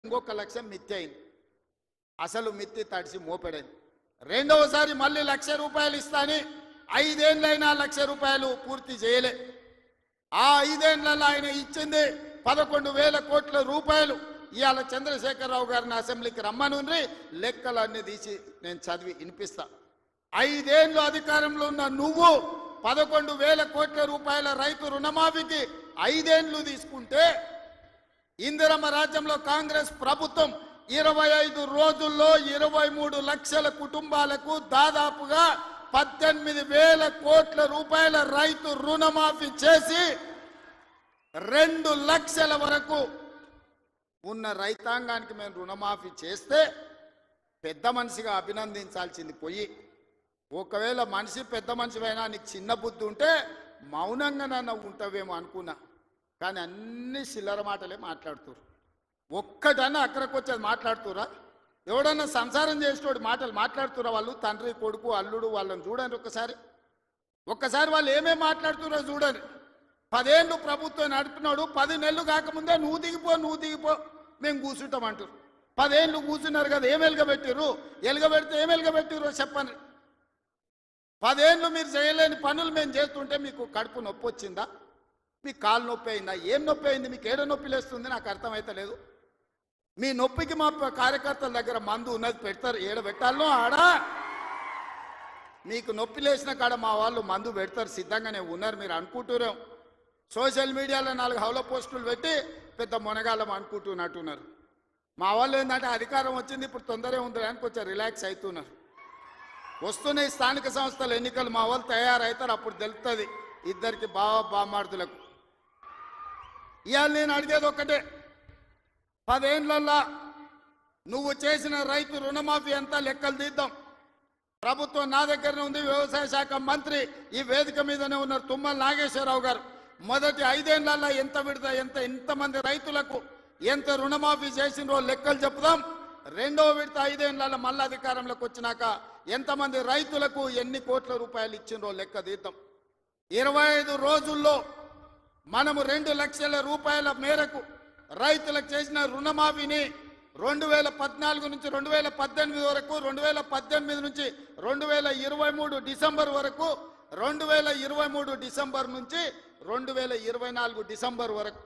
ఇంకొక లక్ష్యం మిత్తి అయింది. అసలు మిత్తి తడిసి మోపెడైంది. రెండవసారి మళ్ళీ ₹1,00,000 ఇస్తాని 5 ఏళ్ళైనా ₹1,00,000 పూర్తి చేయలే. ఆ 5 ఏళ్లలో ఆయన ఇచ్చింది 11,000 కోట్ల రూపాయలు. ఇవాళ చంద్రశేఖరరావు గారిని అసెంబ్లీకి రమ్మనుండ్రి, లెక్కలన్నీ తీసి నేను చదివి వినిపిస్తా. 5 ఏళ్ళు అధికారంలో ఉన్న నువ్వు 11,000 కోట్ల రూపాయల రైతు రుణమాఫీకి 5 ఏళ్ళు తీసుకుంటే, ఇందిరమ్మ రాజ్యంలో కాంగ్రెస్ ప్రభుత్వం 25 రోజుల్లో 23 లక్షల కుటుంబాలకు దాదాపుగా 18,000 కోట్ల రూపాయల రైతు రుణమాఫీ చేసి 2 లక్షల వరకు ఉన్న రైతాంగానికి మేము రుణమాఫీ చేస్తే పెద్ద మనిషిగా అభినందించాల్సింది పోయి, ఒకవేళ మనిషి పెద్ద మనిషివైనా నీకు చిన్న బుద్ధి ఉంటే మౌనంగా నన్ను ఉంటావేమో అనుకున్నా. కానీ అన్ని చిల్లర మాటలే మాట్లాడుతున్నారు. ఒక్కటన్నా అక్కడికి వచ్చేది మాట్లాడుతురా? ఎవడన్నా సంసారం చేసేటోడు మాటలు మాట్లాడుతురా? వాళ్ళు తండ్రి కొడుకు అల్లుడు వాళ్ళని చూడండి ఒక్కసారి వాళ్ళు ఏమేమి మాట్లాడుతున్నారో చూడండి. 10 ఏళ్ళు ప్రభుత్వం నడిపినాడు, 10 నెలలు కాకముందే నువ్వు దిగిపో మేము కూర్చుంటామంటారు. 10 ఏళ్ళు కూర్చున్నారు కదా, ఏం ఎలుగబెట్టిర్రు? ఎలుగబెడితే ఏం ఎలుగబెట్టిర్రో చెప్పండి. 10 ఏళ్ళు మీరు చేయలేని పనులు మేము చేస్తుంటే మీకు కడుపు నొప్పి వచ్చిందా? మీకు కాలు నొప్పి అయిందా? ఏం నొప్పి అయింది? మీకు ఏడో నొప్పి లేస్తుంది? నాకు అర్థమైతే లేదు. మీ నొప్పికి మా కార్యకర్తల దగ్గర మందు ఉన్నది, పెడతారు. ఏడ పెట్టాలనో ఆడా మీకు నొప్పి లేచిన కాడ మా వాళ్ళు మందు పెడతారు, సిద్ధంగానే ఉన్నారు. మీరు అనుకుంటున్నాం సోషల్ మీడియాలో 4 హౌల పోస్టులు పెట్టి పెద్ద మొనగాళ్ళం అనుకుంటున్నట్టున్నారు. మా వాళ్ళు ఏంటంటే అధికారం వచ్చింది ఇప్పుడు తొందరగా ఉంది అని కొంచెం రిలాక్స్ అవుతున్నారు. వస్తున్నాయి స్థానిక సంస్థల ఎన్నికలు, మా వాళ్ళు తయారవుతారు, అప్పుడు తెలుస్తుంది ఇద్దరికి బామార్దులకు. ఇవాళ నేను అడిగేది ఒక్కటే, 10 ఏళ్లలో నువ్వు చేసిన రైతు రుణమాఫీ అంతా లెక్కలు తీద్దాం. ప్రభుత్వం నా దగ్గరనే ఉంది. వ్యవసాయ శాఖ మంత్రి ఈ వేదిక మీదనే ఉన్నారు, తుమ్మల నాగేశ్వరరావు గారు. మొదటి 5 ఏళ్లలో ఎంతమంది రైతులకు ఎంత రుణమాఫీ చేసినో లెక్కలు చెప్పుదాం. రెండవ విడత 5 ఏళ్లలో మళ్ళీ అధికారంలోకి వచ్చినాక ఎంతమంది రైతులకు ఎన్ని కోట్ల రూపాయలు ఇచ్చినో లెక్క తీద్దాం. 25 రోజుల్లో మనము 2 లక్షల రూపాయల మేరకు రైతులకు చేసిన రుణమాఫీని 2014 నుంచి 2018 వరకు, 2018 నుంచి 2023 డిసెంబర్ వరకు, 2023 డిసెంబర్ నుంచి 2024 డిసెంబర్ వరకు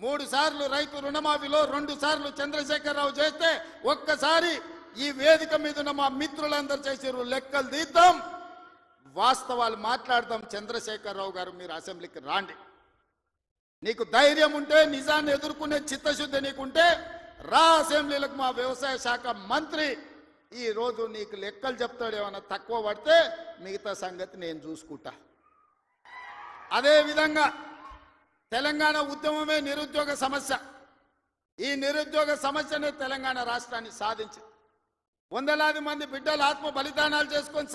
3 సార్లు రైతు రుణమాఫీలో 2 సార్లు చంద్రశేఖరరావు చేస్తే, ఒక్కసారి ఈ వేదిక మీద ఉన్న మా మిత్రులందరూ చేసారు. లెక్కలు తీద్దాం, వాస్తవాలు మాట్లాడదాం. చంద్రశేఖరరావు గారు మీరు అసెంబ్లీకి రాండి. నీకు ధైర్యం ఉంటే, నిజాన్ని ఎదుర్కొనే చిత్తశుద్ధి నీకుంటే రా అసెంబ్లీలకు. మా వ్యవసాయ శాఖ మంత్రి ఈ రోజు నీకు లెక్కలు చెప్తాడు. ఏమన్నా తక్కువ పడితే మిగతా సంగతి నేను చూసుకుంటా. అదేవిధంగా తెలంగాణ ఉద్యమమే నిరుద్యోగ సమస్య. ఈ నిరుద్యోగ సమస్యనే తెలంగాణ రాష్ట్రాన్ని సాధించింది. వందలాది మంది బిడ్డలు ఆత్మ బలిదానాలు చేసుకొని